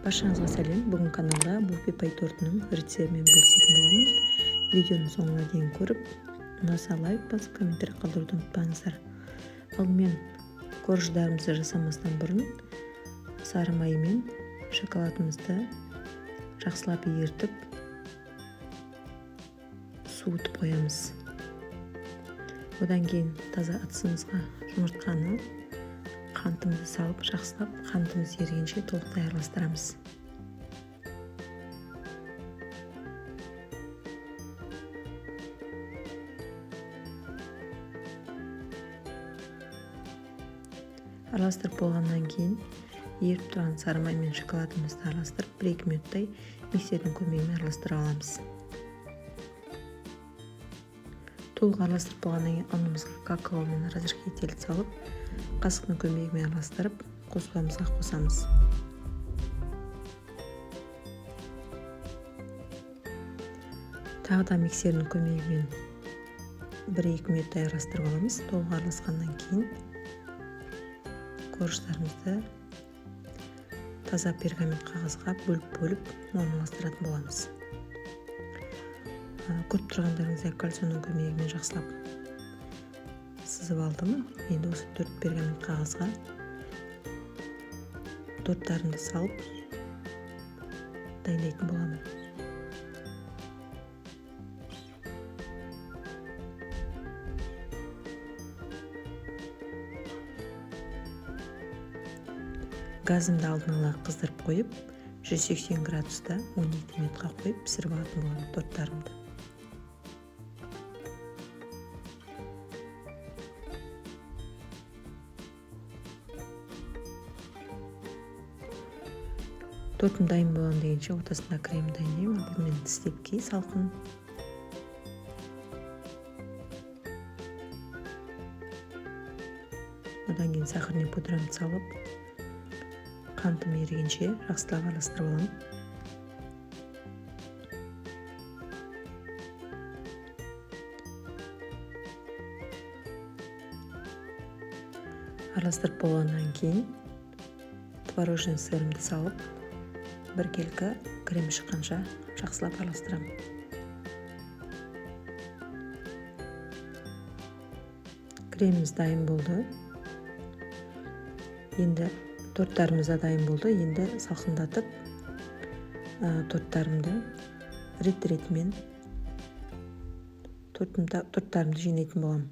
Баршаңызға сәлем. Бүгін каналда Бупи пай тортының рецептімен бөлісетін боламын. Видеоны соңына дейін көріп, ұнаса лайк басып, комментарий қалдыруды ұмытпаңыздар. Алдымен корждарымызды жасамастан бұрын сары май мен шоколадымызды жақсылап ерітіп, суытып қоямыз. Одан кейін таза ыдысымызға жұмыртқаны, қантымызды салып, жақсылап қантымыз ерігенше толықтай араластырамыз. Араластырып болғаннан кейін еріп тұрған сары май мен шоколадымызды араластырып 1-2 минуттай миксердің көмегімен араластыра аламыз. Толық араластырып болғаннан кейін ұнымызға какао мен разрыхлитель салып, қасықтың көмегімен араластырып, қосуымызға қосамыз. Тағы да миксердің көмегімен 1-2 минуттай араластырып аламыз. Толық араласқаннан кейін корждарымызды таза пергамент қағазға бөліп орналастыратын боламыз. Көріп тұрғандарыңыздай кальцияның көмегімен жақсылап сызып алдым. Енді осы 4 пергамент қағазға торттарымды салып дайындайтын боламын. Газымды алдын ала қыздырып қойып, 180 градуста 12 минутқа қойып пісіріп алатын боламын торттарымды. Тортым дайын болған дегенше ортасында крем дайындаймын. Бұл мен степки салқын. Одан кейін сахарный пудрамды салып, қантым ерігенше жақсылап араластырып аламын. Араластырып болғаннан кейін творожный сырымды салып, 1 келкі крем шыққанша жақсылап араластырамын. Креміміз дайын болды. Енді торттарымыз да дайын болды. Енді салқындатып, торттарымды рет-ретімен торттарымды жинайтын боламын.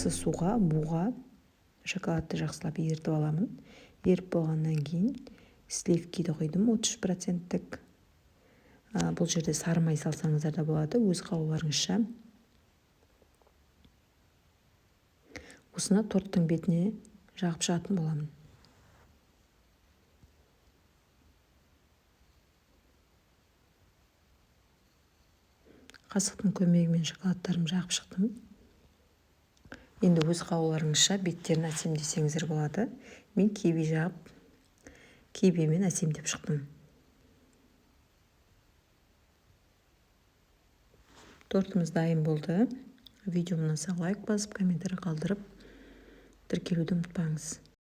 ысы суға буға шоколадты жақсылап ерітіп аламын. Еріп болғаннан кейін сливкиді құйдым 33%. Бұл жерде сары май салсаңыздар да болады, өз қалауларыңызша. Осыны торттың бетіне жағып шығатын боламын. Қасықтың көмегімен шоколадтарым жағып шықтым. Енді өз қалауларыңызша беттерін әсемдесеңіздер болады. Мен киви жағып, кивимен әсемдеп шықтым. Тортымыз дайын болды. Видеоны ұнаса лайк басып, комментарий қалдырып, тіркелуді ұмытпаңыз.